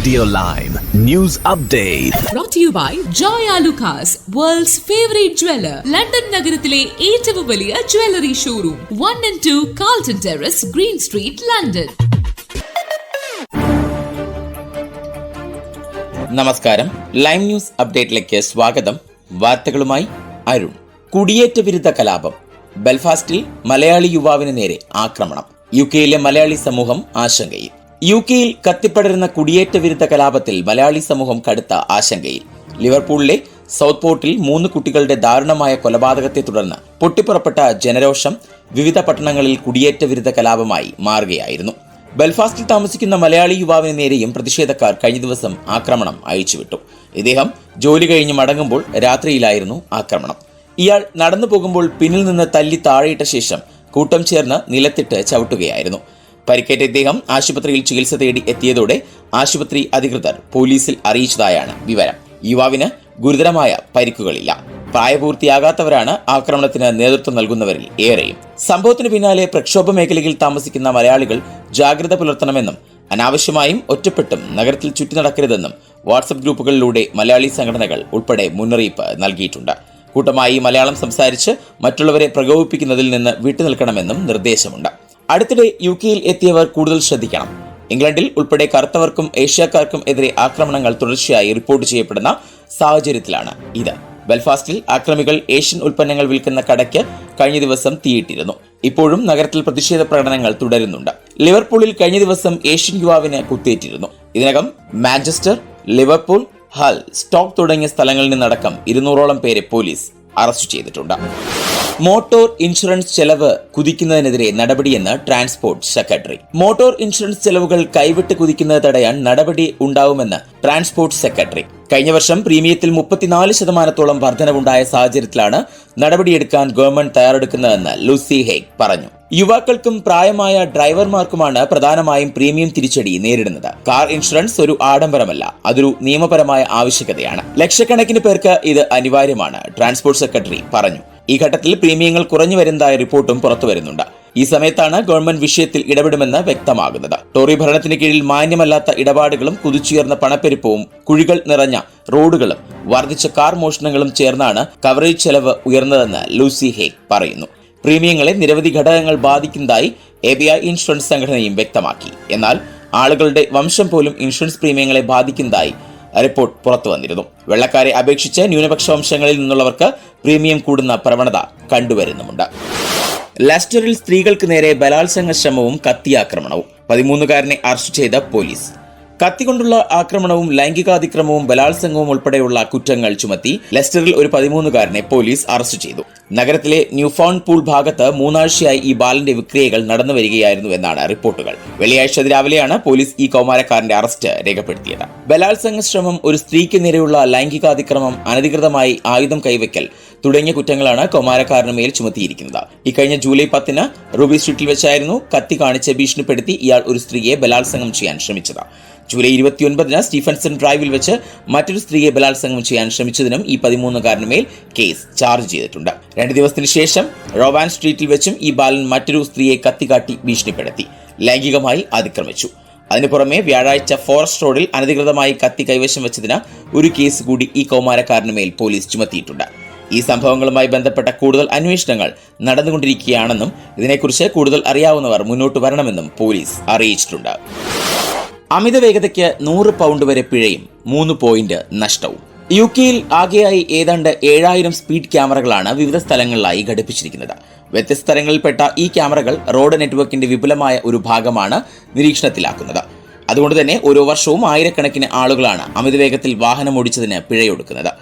Radio Lime News Update. Brought to you by Joy Alucas, world's favorite jeweler. London നഗരത്തിലെ ഏറ്റവും വലിയ jewellery showroom 1 and 2 Carlton Terrace, Green Street, London. നമസ്കാരം, lime news അപ്ഡേറ്റിലേക്ക് സ്വാഗതം. വാർത്തകളുമായി അരുൺ. കുടിയേറ്റ വിരുദ്ധ കലാപം. ബെൽഫാസ്റ്റിൽ മലയാളി യുവാവിന് നേരെ ആക്രമണം. യുകെയിലെ മലയാളി സമൂഹം ആശങ്കയിൽ. യുകെയിൽ കത്തിപ്പടരുന്ന കുടിയേറ്റ വിരുദ്ധ കലാപത്തിൽ മലയാളി സമൂഹം കടുത്ത ആശങ്കയിൽ. ലിവർപൂളിലെ സൗത്ത് പോർട്ടിൽ 3 കുട്ടികളുടെ ദാരുണമായ കൊലപാതകത്തെ തുടർന്ന് പൊട്ടിപ്പുറപ്പെട്ട ജനരോഷം വിവിധ പട്ടണങ്ങളിൽ കുടിയേറ്റ വിരുദ്ധ കലാപമായി മാറുകയായിരുന്നു. ബെൽഫാസ്റ്റിൽ താമസിക്കുന്ന മലയാളി യുവാവിന് നേരെയും പ്രതിഷേധക്കാർ കഴിഞ്ഞ ദിവസം ആക്രമണം അഴിച്ചുവിട്ടു. ഇദ്ദേഹം ജോലി കഴിഞ്ഞ് മടങ്ങുമ്പോൾ രാത്രിയിലായിരുന്നു ആക്രമണം. ഇയാൾ നടന്നു പോകുമ്പോൾ പിന്നിൽ നിന്ന് തല്ലി താഴെയിട്ട ശേഷം കൂട്ടം ചേർന്ന് നിലത്തിട്ട് ചവിട്ടുകയായിരുന്നു. പരിക്കേറ്റ ഇദ്ദേഹം ആശുപത്രിയിൽ ചികിത്സ തേടി എത്തിയതോടെ ആശുപത്രി അധികൃതർ പോലീസിൽ അറിയിച്ചതായാണ് വിവരം. യുവാവിന് ഗുരുതരമായ പരിക്കുകളില്ല. പ്രായപൂർത്തിയാകാത്തവരാണ് ആക്രമണത്തിന് നേതൃത്വം നൽകുന്നവരിൽ ഏറെയും. സംഭവത്തിന് പിന്നാലെ പ്രക്ഷോഭ മേഖലയിൽ താമസിക്കുന്ന മലയാളികൾ ജാഗ്രത പുലർത്തണമെന്നും അനാവശ്യമായും ഒറ്റപ്പെട്ടും നഗരത്തിൽ ചുറ്റി നടക്കരുതെന്നും വാട്സപ്പ് ഗ്രൂപ്പുകളിലൂടെ മലയാളി സംഘടനകൾ ഉൾപ്പെടെ മുന്നറിയിപ്പ് നൽകിയിട്ടുണ്ട്. കൂട്ടമായി മലയാളം സംസാരിച്ച് മറ്റുള്ളവരെ പ്രകോപിപ്പിക്കുന്നതിൽ നിന്ന് വിട്ടുനിൽക്കണമെന്നും നിർദ്ദേശമുണ്ട്. അടുത്തിടെ യുകെയിൽ എത്തിയവർ കൂടുതൽ ശ്രദ്ധിക്കണം. ഇംഗ്ലണ്ടിൽ ഉൾപ്പെടെ കറുത്തവർക്കും ഏഷ്യക്കാർക്കും എതിരെ ആക്രമണങ്ങൾ തുടർച്ചയായി റിപ്പോർട്ട് ചെയ്യപ്പെടുന്ന സാഹചര്യത്തിലാണ് ഇത്. ബെൽഫാസ്റ്റിൽ ആക്രമികൾ ഏഷ്യൻ ഉൽപ്പന്നങ്ങൾ വിൽക്കുന്ന കടയ്ക്ക് കഴിഞ്ഞ ദിവസം തീയിട്ടിരുന്നു. ഇപ്പോഴും നഗരത്തിൽ പ്രതിഷേധ പ്രകടനങ്ങൾ തുടരുന്നുണ്ട്. ലിവർപൂളിൽ കഴിഞ്ഞ ദിവസം ഏഷ്യൻ യുവാവിന് കുത്തേറ്റിരുന്നു. ഇതിനകം മാഞ്ചസ്റ്റർ, ലിവർപൂൾ, ഹൽ, സ്റ്റോക്ക് തുടങ്ങിയ സ്ഥലങ്ങളിൽ നിന്നടക്കം 200ഓളം പേരെ പോലീസ് അറസ്റ്റ് ചെയ്തിട്ടുണ്ട്. മോട്ടോർ ഇൻഷുറൻസ് ചെലവ് കുതിക്കുന്നതിനെതിരെ നടപടിയെന്ന് ട്രാൻസ്പോർട്ട് സെക്രട്ടറി. മോട്ടോർ ഇൻഷുറൻസ് ചെലവുകൾ കൈവിട്ട് കുതിക്കുന്നത് തടയാൻ നടപടി ഉണ്ടാവുമെന്ന് ട്രാൻസ്പോർട്ട് സെക്രട്ടറി. കഴിഞ്ഞ വർഷം പ്രീമിയത്തിൽ 34% വർധനവുണ്ടായ സാഹചര്യത്തിലാണ് നടപടിയെടുക്കാൻ ഗവൺമെന്റ് തയ്യാറെടുക്കുന്നതെന്ന് ലൂസി ഹേഗ് പറഞ്ഞു. യുവാക്കൾക്കും പ്രായമായ ഡ്രൈവർമാർക്കുമാണ് പ്രധാനമായും പ്രീമിയം തിരിച്ചടി നേരിടുന്നത്. കാർ ഇൻഷുറൻസ് ഒരു ആഡംബരമല്ല, അതൊരു നിയമപരമായ ആവശ്യകതയാണ്. ലക്ഷക്കണക്കിന് പേർക്ക് ഇത് അനിവാര്യമാണ്, ട്രാൻസ്പോർട്ട് സെക്രട്ടറി പറഞ്ഞു. ഈ ഘട്ടത്തിൽ പ്രീമിയങ്ങൾ കുറഞ്ഞു വരുന്നതായ റിപ്പോർട്ടും പുറത്തുവരുന്നുണ്ട്. ഈ സമയത്താണ് ഗവൺമെന്റ് വിഷയത്തിൽ ഇടപെടുമെന്ന് വ്യക്തമാകുന്നത്. ടോറി ഭരണത്തിന് കീഴിൽ മാന്യമല്ലാത്ത ഇടപാടുകളും കുതിച്ചുയർന്ന പണപ്പെരുപ്പവും കുഴികൾ നിറഞ്ഞ റോഡുകളും വർദ്ധിച്ച കാർ മോഷണങ്ങളും ചേർന്നാണ് കവറേജ് ചെലവ് ഉയർന്നതെന്ന് ലൂസി ഹേഗ് പറയുന്നു. പ്രീമിയങ്ങളെ നിരവധി ഘടകങ്ങൾ ബാധിക്കുന്നതായി ABI ഇൻഷുറൻസ് സംഘടനയും വ്യക്തമാക്കി. എന്നാൽ ആളുകളുടെ വംശം പോലും ഇൻഷുറൻസ് പ്രീമിയങ്ങളെ ബാധിക്കുന്നതായി റിപ്പോർട്ട് പുറത്തു വന്നിരുന്നു. വെള്ളക്കാരെ അപേക്ഷിച്ച് ന്യൂനപക്ഷ വംശങ്ങളിൽ നിന്നുള്ളവർക്ക് പ്രീമിയം കൂടുന്ന പ്രവണത കണ്ടുവരുന്നുമുണ്ട്. ലെസ്റ്ററിൽ സ്ത്രീകൾക്ക് നേരെ ബലാത്സംഗ ശ്രമവും കത്തിയാക്രമണവും. 13കാരനെ അറസ്റ്റ് ചെയ്ത പോലീസ്. കത്തികൊണ്ടുള്ള ആക്രമണവും ലൈംഗികാതിക്രമവും ബലാത്സംഗവും ഉൾപ്പെടെയുള്ള കുറ്റങ്ങൾ ചുമത്തി ലെസ്റ്ററിൽ ഒരു 13കാരനെ പോലീസ് അറസ്റ്റ് ചെയ്തു. നഗരത്തിലെ ന്യൂഫൗണ്ട് പൂൾ ഭാഗത്ത് 3 ആഴ്ചയായി ഈ ബാലന്റെ വിക്രിയകൾ നടന്നു വരികയായിരുന്നു എന്നാണ് റിപ്പോർട്ടുകൾ. വെള്ളിയാഴ്ച രാവിലെയാണ് പോലീസ് ഈ കൗമാരക്കാരന്റെ അറസ്റ്റ് രേഖപ്പെടുത്തിയത്. ബലാത്സംഗ ശ്രമം, ഒരു സ്ത്രീക്ക് നേരെയുള്ള ലൈംഗികാതിക്രമം, അനധികൃതമായി ആയുധം കൈവയ്ക്കൽ തുടങ്ങിയ കുറ്റങ്ങളാണ് കൗമാരക്കാരന് മേൽ ചുമത്തിയിരിക്കുന്നത്. ഇക്കഴിഞ്ഞ ജൂലൈ 10 റൂബി സ്ട്രീറ്റിൽ വെച്ചായിരുന്നു കത്തി കാണിച്ച് ഭീഷണിപ്പെടുത്തി ഇയാൾ ഒരു സ്ത്രീയെ ബലാത്സംഗം ചെയ്യാൻ ശ്രമിച്ചത്. ജൂലൈ 29 സ്റ്റീഫൻസൺ ഡ്രൈവിൽ വെച്ച് മറ്റൊരു സ്ത്രീയെ ബലാത്സംഗം ചെയ്യാൻ ശ്രമിച്ചതിനും ഈ 13കാരന് മേൽ കേസ് ചാർജ് ചെയ്തിട്ടുണ്ട്. 2 ദിവസത്തിന് ശേഷം റോവാൻ സ്ട്രീറ്റിൽ വെച്ചും ഈ ബാലൻ മറ്റൊരു സ്ത്രീയെ കത്തിക്കാട്ടി ഭീഷണിപ്പെടുത്തി ലൈംഗികമായി അതിക്രമിച്ചു. അതിനു പുറമെ വ്യാഴാഴ്ച ഫോറസ്റ്റ് റോഡിൽ അനധികൃതമായി കത്തി കൈവശം വെച്ചതിന് ഒരു കേസ് കൂടി ഈ കൗമാരക്കാരന് മേൽ പോലീസ് ചുമത്തിയിട്ടുണ്ട്. ഈ സംഭവങ്ങളുമായി ബന്ധപ്പെട്ട കൂടുതൽ അന്വേഷണങ്ങൾ നടന്നുകൊണ്ടിരിക്കുകയാണെന്നും ഇതിനെക്കുറിച്ച് കൂടുതൽ അറിയാവുന്നവർ മുന്നോട്ട് വരണമെന്നും പോലീസ് അറിയിച്ചിട്ടുണ്ട്. അമിത വേഗതയ്ക്ക് 100 പൗണ്ട് വരെ പിഴയും 3 പോയിന്റ് നഷ്ടവും. യുകെയിൽ ആകെയായി ഏതാണ്ട് 7000 സ്പീഡ് ക്യാമറകളാണ് വിവിധ സ്ഥലങ്ങളിലായി ഘടിപ്പിച്ചിരിക്കുന്നത്. വ്യത്യസ്ത തരങ്ങളിൽപ്പെട്ട ഈ ക്യാമറകൾ റോഡ് നെറ്റ്വർക്കിന്റെ വിപുലമായ ഒരു ഭാഗമാണ് നിരീക്ഷണത്തിലാക്കുന്നത്. അതുകൊണ്ട് തന്നെ ഓരോ വർഷവും ആയിരക്കണക്കിന് ആളുകളാണ് അമിതവേഗത്തിൽ വാഹനം ഓടിച്ചതിന് പിഴയൊടുക്കുന്നത്.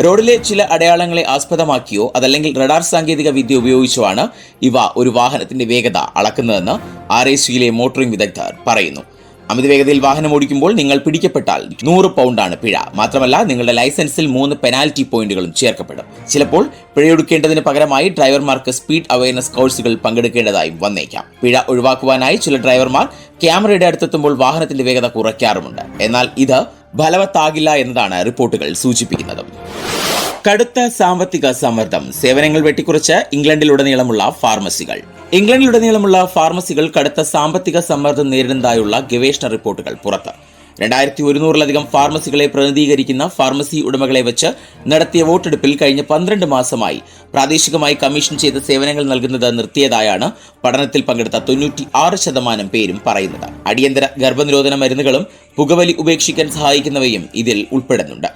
റോഡിലെ ചില അടയാളങ്ങളെ ആസ്പദമാക്കിയോ അതല്ലെങ്കിൽ റഡാർ സാങ്കേതിക വിദ്യ ഉപയോഗിച്ചോ ആണ് ഇവ ഒരു വാഹനത്തിന്റെ വേഗത അളക്കുന്നതെന്ന് RACയിലെ മോട്ടോറിംഗ് വിദഗ്ധർ പറയുന്നു. അമിതവേഗതയിൽ വാഹനം ഓടിക്കുമ്പോൾ നിങ്ങൾ പിടിക്കപ്പെട്ടാൽ 100 പൗണ്ടാണ് പിഴ. മാത്രമല്ല, നിങ്ങളുടെ ലൈസൻസിൽ 3 പെനാൽറ്റി പോയിന്റുകളും ചേർക്കപ്പെടും. ചിലപ്പോൾ പിഴയൊടുക്കേണ്ടതിന് പകരമായി ഡ്രൈവർമാർക്ക് സ്പീഡ് അവയർനെസ് കോഴ്സുകൾ പങ്കെടുക്കേണ്ടതായും വന്നേക്കാം. പിഴ ഒഴിവാക്കുവാനായി ചില ഡ്രൈവർമാർ ക്യാമറയുടെ അടുത്തെത്തുമ്പോൾ വാഹനത്തിന്റെ വേഗത കുറയ്ക്കാറുമുണ്ട്. എന്നാൽ ഇത് ഫലവത്താകില്ല എന്നതാണ് റിപ്പോർട്ടുകൾ സൂചിപ്പിക്കുന്നത്. കടുത്ത സാമ്പത്തിക സമ്മർദ്ദം, സേവനങ്ങൾ വെട്ടിക്കുറച്ച് ഇംഗ്ലണ്ടിലുടനീളമുള്ള ഫാർമസികൾ കടുത്ത സാമ്പത്തിക സമ്മർദ്ദം നേരിടുന്നതായുള്ള ഗവേഷണ റിപ്പോർട്ടുകൾ പുറത്ത്. 2100-ലധികം ഫാർമസികളെ പ്രതിനിധീകരിക്കുന്ന ഫാർമസി ഉടമകളെ വെച്ച് നടത്തിയ വോട്ടെടുപ്പിൽ കഴിഞ്ഞ 12 മാസമായി പ്രാദേശികമായി കമ്മീഷൻ ചെയ്ത സേവനങ്ങൾ നൽകുന്നത് നിർത്തിയതായാണ് പഠനത്തിൽ പങ്കെടുത്ത 96% പേരും പറയുന്നത്. അടിയന്തര ഗർഭനിരോധന മരുന്നുകളും പുകവലി ഉപേക്ഷിക്കാൻ സഹായിക്കുന്നവയും ഇതിൽ ഉൾപ്പെടുന്നുണ്ട്.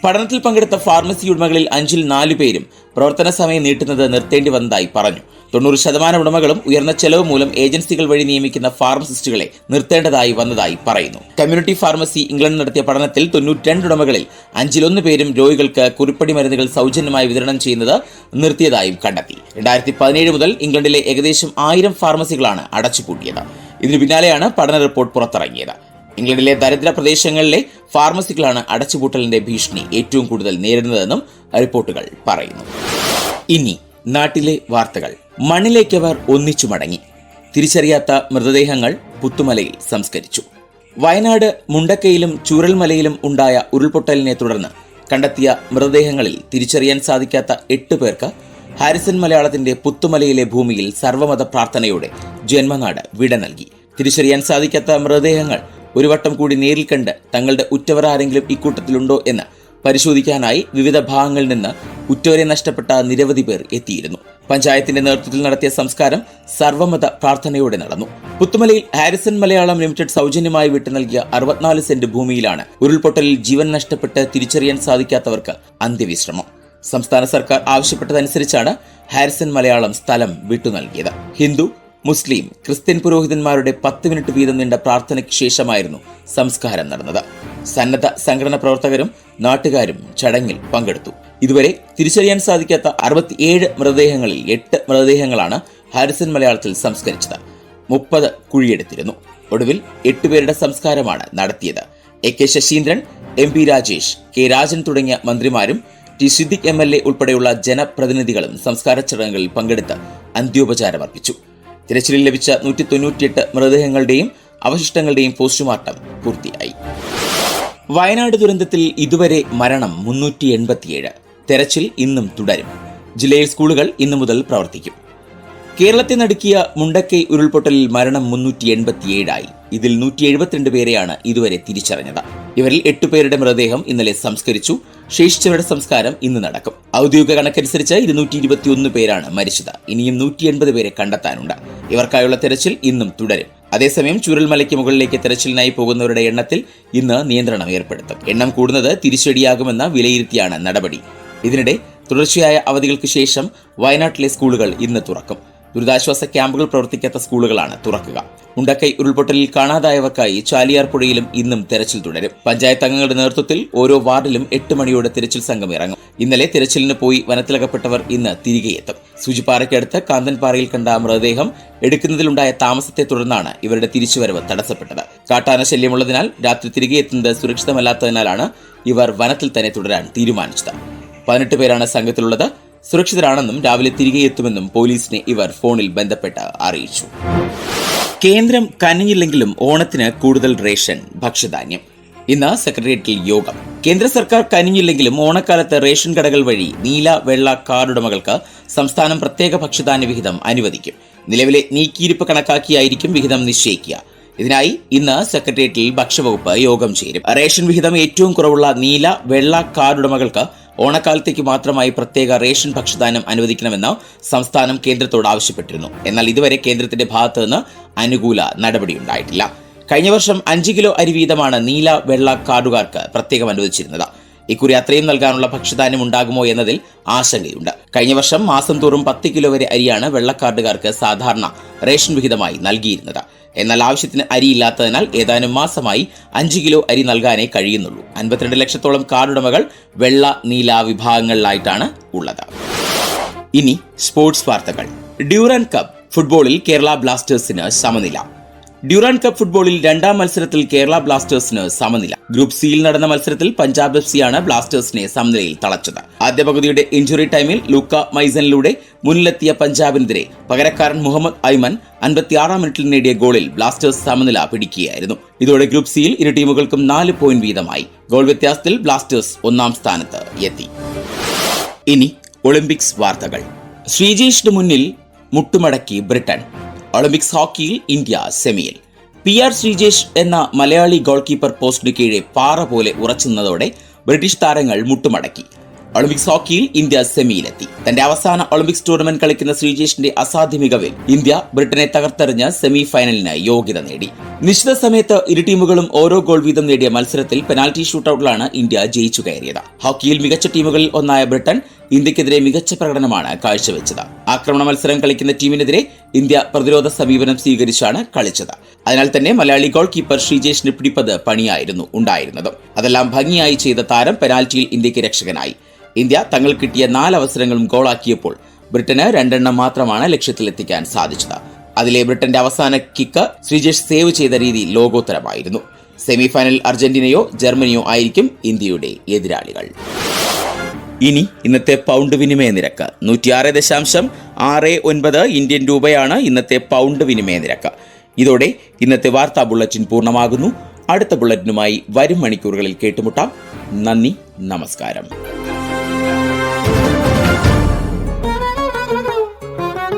പഠനത്തിൽ പങ്കെടുത്ത ഫാർമസി ഉടമകളിൽ 4 പേരും പ്രവർത്തന സമയം നീട്ടുന്നത് നിർത്തേണ്ടി വന്നതായി പറഞ്ഞു. 90% ഉടമകളും ഉയർന്ന ചെലവ് മൂലം ഏജൻസികൾ വഴി നിയമിക്കുന്ന ഫാർമസിസ്റ്റുകളെ നിർത്തേണ്ടതായി വന്നതായി പറയുന്നു. കമ്മ്യൂണിറ്റി ഫാർമസി ഇംഗ്ലണ്ട് നടത്തിയ പഠനത്തിൽ 92 ഉടമകളിൽ 1 പേരും രോഗികൾക്ക് കുറിപ്പടി മരുന്നുകൾ സൗജന്യമായി വിതരണം ചെയ്യുന്നത് നിർത്തിയതായും കണ്ടെത്തി. 2017 മുതൽ ഇംഗ്ലണ്ടിലെ ഏകദേശം 1000 ഫാർമസികളാണ് അടച്ചുപൂട്ടിയത്. ഇതിനു പിന്നാലെയാണ് പഠന റിപ്പോർട്ട് പുറത്തിറങ്ങിയത്. ഇംഗ്ലണ്ടിലെ ദരിദ്ര പ്രദേശങ്ങളിലെ ഫാർമസികളാണ് അടച്ചുപൂട്ടലിന്റെ ഭീഷണി ഏറ്റവും കൂടുതൽ നേരിടുന്നതെന്നും റിപ്പോർട്ടുകൾ പറയുന്നു. ഇനി നാട്ടിലെ വാർത്തകൾ. മണ്ണിലേക്കവർ ഒന്നിച്ചു മടങ്ങി. തിരിച്ചറിയാത്ത മൃതദേഹങ്ങൾ പുത്തുമലയിൽ സംസ്കരിച്ചു. വയനാട് മുണ്ടക്കയിലും ചൂരൽമലയിലും ഉണ്ടായ ഉരുൾപൊട്ടലിനെ തുടർന്ന് കണ്ടെത്തിയ മൃതദേഹങ്ങളിൽ തിരിച്ചറിയാൻ സാധിക്കാത്ത 8 പേർക്ക് ഹാരിസൺ മലയാളത്തിന്റെ പുത്തുമലയിലെ ഭൂമിയിൽ സർവ്വമത പ്രാർത്ഥനയോടെ ജന്മനാട് വിട നൽകി. തിരിച്ചറിയാൻ സാധിക്കാത്ത മൃതദേഹങ്ങൾ ഒരു വട്ടം കൂടി നേരിൽ കണ്ട് തങ്ങളുടെ ഉറ്റവർ ആരെങ്കിലും ഇക്കൂട്ടത്തിലുണ്ടോ എന്ന് പരിശോധിക്കാനായി വിവിധ ഭാഗങ്ങളിൽ നിന്ന് ഉറ്റവരെ നഷ്ടപ്പെട്ട നിരവധി പേർ എത്തിയിരുന്നു. പഞ്ചായത്തിന്റെ നേതൃത്വത്തിൽ നടത്തിയ സംസ്കാരം സർവ്വമത പ്രാർത്ഥനയോടെ നടന്നു. പുത്തുമലയിൽ ഹാരിസൺ മലയാളം ലിമിറ്റഡ് സൗജന്യമായി വിട്ടു നൽകിയ 64 സെന്റ് ഭൂമിയിലാണ് ഉരുൾപൊട്ടലിൽ ജീവൻ നഷ്ടപ്പെട്ട് തിരിച്ചറിയാൻ സാധിക്കാത്തവർക്ക് അന്ത്യവിശ്രമം. സംസ്ഥാന സർക്കാർ ആവശ്യപ്പെട്ടതനുസരിച്ചാണ് ഹാരിസൺ മലയാളം സ്ഥലം വിട്ടു നൽകിയത്. ഹിന്ദു, മുസ്ലിം, ക്രിസ്ത്യൻ പുരോഹിതന്മാരുടെ 10 മിനിറ്റ് വീതം നീണ്ട പ്രാർത്ഥനയ്ക്ക് ശേഷമായിരുന്നു സംസ്കാരം നടന്നത്. സന്നദ്ധ സംഘടനാ പ്രവർത്തകരും നാട്ടുകാരും ചടങ്ങിൽ പങ്കെടുത്തു. ഇതുവരെ തിരിച്ചറിയാൻ സാധിക്കാത്ത 67 മൃതദേഹങ്ങളിൽ 8 മൃതദേഹങ്ങളാണ് ഹാരിസൺ മലയാളത്തിൽ സംസ്കരിച്ചത്. 30 കുഴിയെടുത്തിരുന്നു. ഒടുവിൽ 8 പേരുടെ സംസ്കാരമാണ് നടത്തിയത്. AK Saseendran, MP Rajesh, K Rajan തുടങ്ങിയ മന്ത്രിമാരും ടി സിദ്ദിഖ് MLA ഉൾപ്പെടെയുള്ള ജനപ്രതിനിധികളും സംസ്കാര ചടങ്ങുകളിൽ പങ്കെടുത്ത് അന്ത്യോപചാരമർപ്പിച്ചു. തിരച്ചിലിൽ ലഭിച്ച 198 മൃതദേഹങ്ങളുടെയും അവശിഷ്ടങ്ങളുടെയും പോസ്റ്റ്മോർട്ടം പൂർത്തിയായി. വയനാട് ദുരന്തത്തിൽ ഇതുവരെ മരണം 387. തെരച്ചിൽ ഇന്നും തുടരും. ജില്ലയിൽ സ്കൂളുകൾ ഇന്നു മുതൽ പ്രവർത്തിക്കും. കേരളത്തെ നടുക്കിയ മുണ്ടക്കൈ ഉരുൾപൊട്ടലിൽ മരണം 387 ഇതിൽ 172 പേരെയാണ് ഇതുവരെ തിരിച്ചറിഞ്ഞത്. ഇവരിൽ 8 പേരുടെ മൃതദേഹം ഇന്നലെ സംസ്കരിച്ചു. ശേഷിച്ചവരുടെ സംസ്കാരം ഇന്ന് നടക്കും. ഔദ്യോഗിക കണക്കനുസരിച്ച് 221 പേരാണ് മരിച്ചത്. ഇനിയും 180 പേരെ കണ്ടെത്താനുണ്ട്. ഇവർക്കായുള്ള തെരച്ചിൽ ഇന്നും തുടരും. അതേസമയം ചൂരൽമലയ്ക്ക് മുകളിലേക്ക് തെരച്ചിലിനായി പോകുന്നവരുടെ എണ്ണത്തിൽ ഇന്ന് നിയന്ത്രണം ഏർപ്പെടുത്തും. എണ്ണം കൂടുന്നത് തിരിച്ചടിയാകുമെന്ന വിലയിരുത്തിയാണ് നടപടി. ഇതിനിടെ തുടർച്ചയായ അവധികൾക്ക് ശേഷം വയനാട്ടിലെ സ്കൂളുകൾ ഇന്ന് തുറക്കും. ദുരിതാശ്വാസ ക്യാമ്പുകൾ പ്രവർത്തിക്കാത്ത സ്കൂളുകളാണ് തുറക്കുക. മുണ്ടക്കൈ ഉരുൾപൊട്ടലിൽ കാണാതായവർക്കായി ചാലിയാർ പുഴയിലും ഇന്നും തെരച്ചിൽ തുടരും. പഞ്ചായത്ത് അംഗങ്ങളുടെ നേതൃത്വത്തിൽ ഓരോ വാർഡിലും 8 മണിയോടെ തിരച്ചിൽ സംഘം ഇറങ്ങും. ഇന്നലെ തിരച്ചിലിന് പോയി വനത്തിലകപ്പെട്ടവർ ഇന്ന് തിരികെ എത്തും. സൂചിപ്പാറയ്ക്കടുത്ത് കാന്തൻപാറയിൽ കണ്ട മൃതദേഹം എടുക്കുന്നതിലുണ്ടായ താമസത്തെ തുടർന്നാണ് ഇവരുടെ തിരിച്ചുവരവ് തടസ്സപ്പെട്ടത്. കാട്ടാന ശല്യമുള്ളതിനാൽ രാത്രി തിരികെ എത്തുന്നത് സുരക്ഷിതമല്ലാത്തതിനാലാണ് ഇവർ വനത്തിൽ തന്നെ തുടരാൻ തീരുമാനിച്ചത്. 18 പേരാണ് സംഘത്തിലുള്ളത്. സുരക്ഷിതരാണെന്നും രാവിലെ തിരികെ എത്തുമെന്നും പോലീസിനെ ഇവർ ഫോണിൽ ബന്ധപ്പെട്ട് അറിയിച്ചു. കേന്ദ്രം കനിഞ്ഞില്ലെങ്കിലും ഓണത്തിന് കൂടുതൽ റേഷൻ, ഭക്ഷ്യധാന്യം. ഇന്ന് സെക്രട്ടേറിയറ്റിൽ യോഗം. കേന്ദ്ര സർക്കാർ കനിഞ്ഞില്ലെങ്കിലും ഓണക്കാലത്ത് റേഷൻ കടകൾ വഴി നീല, വെള്ള കാർഡ് ഉടമകൾക്ക് സംസ്ഥാനം പ്രത്യേക ഭക്ഷ്യധാന്യ വിഹിതം അനുവദിക്കും. നിലവിലെ നീക്കിയിരിപ്പ് കണക്കാക്കിയായിരിക്കും വിഹിതം നിശ്ചയിക്കുക. ഇതിനായി ഇന്ന് സെക്രട്ടേറിയറ്റിൽ ഭക്ഷ്യവകുപ്പ് യോഗം ചേരും. റേഷൻ വിഹിതം ഏറ്റവും കുറവുള്ള നീല, വെള്ള കാർഡ് ഉടമകൾക്ക് ഓണക്കാലത്തേക്ക് മാത്രമായി പ്രത്യേക റേഷൻ ഭക്ഷ്യധാന്യം അനുവദിക്കണമെന്ന് സംസ്ഥാനം കേന്ദ്രത്തോട് ആവശ്യപ്പെട്ടിരുന്നു. എന്നാൽ ഇതുവരെ കേന്ദ്രത്തിന്റെ ഭാഗത്ത് നിന്ന് അനുകൂല നടപടിയുണ്ടായിട്ടില്ല. കഴിഞ്ഞ വർഷം 5 കിലോ അരി വീതമാണ് നീല, വെള്ള കാർഡുകാർക്ക് പ്രത്യേകം അനുവദിച്ചിരുന്നത്. ഇക്കുറി അത്രയും നൽകാനുള്ള ഭക്ഷ്യധാന്യം ഉണ്ടാകുമോ എന്നതിൽ ആശങ്കയുണ്ട്. കഴിഞ്ഞ വർഷം മാസം തോറും 10 കിലോ വരെ അരിയാണ് വെള്ളക്കാർഡുകാർക്ക് സാധാരണ റേഷൻ വിഹിതമായി നൽകിയിരുന്നത്. എന്നാൽ ആവശ്യത്തിന് അരിയില്ലാത്തതിനാൽ ഏതാനും മാസമായി 5 കിലോ അരി നൽകാനേ കഴിയുന്നുള്ളൂ. 52 ലക്ഷത്തോളം കാർഡുടമകൾ വെള്ള, നീല വിഭാഗങ്ങളിലായിട്ടാണ് ഉള്ളത്. ഇനി സ്പോർട്സ് വാർത്തകൾ. ഡ്യൂറാൻഡ് കപ്പ് ഫുട്ബോളിൽ കേരള ബ്ലാസ്റ്റേഴ്സിന് സമനില. ഡ്യൂറാൻഡ് കപ്പ് ഫുട്ബോളിൽ 2ാം മത്സരത്തിൽ കേരള ബ്ലാസ്റ്റേഴ്സിന് സമനില. ഗ്രൂപ്പ് സിയിൽ നടന്ന മത്സരത്തിൽ പഞ്ചാബ് FC ആണ് ബ്ലാസ്റ്റേഴ്സിനെ സമനിലയിൽ തളച്ചത്. ആദ്യ പകുതിയുടെ ഇഞ്ചുറി ടൈമിൽ ലൂക്ക മൈസനിലൂടെ മുന്നിലെത്തിയ പഞ്ചാബിനെതിരെ പകരക്കാരൻ മുഹമ്മദ് ഐമൻ 56ാം മിനിറ്റിൽ നേടിയ ഗോളിൽ ബ്ലാസ്റ്റേഴ്സ് സമനില പിടിക്കുകയായിരുന്നു. ഇതോടെ ഗ്രൂപ്പ് സിയിൽ ഇരു ടീമുകൾക്കും 4 പോയിന്റ് വീതമായി. ഗോൾ വ്യത്യാസത്തിൽ ബ്ലാസ്റ്റേഴ്സ് 1ാം സ്ഥാനത്ത് എത്തി. ഇനി ഒളിമ്പിക്സ് വാർത്തകൾ. ശ്രീജേഷിന് മുന്നിൽ മുട്ടുമടക്കി ബ്രിട്ടൻ. ഒളിമ്പിക്സ് ഹോക്കിയിൽ ഇന്ത്യ സെമിയിൽ. PR ശ്രീജേഷ് എന്ന മലയാളി ഗോൾ കീപ്പർ പോസ്റ്റിന് കീഴെ പാറ പോലെ ഉറച്ചുന്നതോടെ ബ്രിട്ടീഷ് താരങ്ങൾ മുട്ടുമടക്കി. ഒളിമ്പിക്സ് ഹോക്കിയിൽ ഇന്ത്യ സെമിയിലെത്തി. തന്റെ അവസാന ഒളിമ്പിക്സ് ടൂർണമെന്റ് കളിക്കുന്ന ശ്രീജേഷിന്റെ അസാധ്യ മികവിൽ ഇന്ത്യ ബ്രിട്ടനെ തകർത്തെറിഞ്ഞ് സെമി ഫൈനലിന് യോഗ്യത നേടി. നിശ്ചിത സമയത്ത് ഇരു ടീമുകളും ഓരോ ഗോൾ വീതം നേടിയ മത്സരത്തിൽ പെനാൽറ്റി ഷൂട്ടൌട്ടിലാണ് ഇന്ത്യ ജയിച്ചു കയറിയത്. ഹോക്കിയിൽ മികച്ച ടീമുകളിൽ ഒന്നായ ബ്രിട്ടൻ ഇന്ത്യക്കെതിരെ മികച്ച പ്രകടനമാണ് കാഴ്ചവെച്ചത്. ആക്രമണ മത്സരം കളിക്കുന്ന ടീമിനെതിരെ ഇന്ത്യ പ്രതിരോധ സമീപനം സ്വീകരിച്ചാണ് കളിച്ചത്. അതിനാൽ തന്നെ മലയാളി ഗോൾ കീപ്പർ ശ്രീജേഷിന് പിടിപ്പത് പണിയായിരുന്നു ഉണ്ടായിരുന്നത്. അതെല്ലാം ഭംഗിയായി ചെയ്ത താരം പെനാൽറ്റിയിൽ ഇന്ത്യക്ക് രക്ഷകനായി. ഇന്ത്യ തങ്ങൾ കിട്ടിയ 4 അവസരങ്ങളും ഗോളാക്കിയപ്പോൾ ബ്രിട്ടന് 2 എണ്ണം മാത്രമാണ് ലക്ഷ്യത്തിലെത്തിക്കാൻ സാധിച്ചത്. അതിലെ ബ്രിട്ടന്റെ അവസാന കിക്ക് ശ്രീജേഷ് സേവ് ചെയ്ത രീതി ലോകോത്തരമായിരുന്നു. സെമിഫൈനൽ അർജന്റീനയോ ജർമ്മനിയോ ആയിരിക്കും ഇന്ത്യയുടെ എതിരാളികൾ. ഇനി ഇന്നത്തെ പൗണ്ട് വിനിമയ നിരക്ക് 106.69 ഇന്ത്യൻ രൂപയാണ് ഇന്നത്തെ പൗണ്ട് വിനിമയ നിരക്ക്. ഇതോടെ ഇന്നത്തെ വാർത്താ ബുള്ളറ്റിൻ പൂർണ്ണമാകുന്നു. അടുത്ത ബുള്ളറ്റിനുമായി വരും മണിക്കൂറുകളിൽ കേട്ടുമുട്ടാം. നന്ദി, നമസ്കാരം.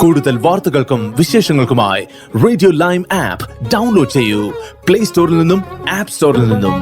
കൂടുതൽ വാർത്തകൾക്കും വിശേഷങ്ങൾക്കുമായി റേഡിയോ ലൈം ആപ്പ് ഡൗൺലോഡ് ചെയ്യൂ. പ്ലേ സ്റ്റോറിൽ നിന്നും ആപ്പ് സ്റ്റോറിൽ നിന്നും.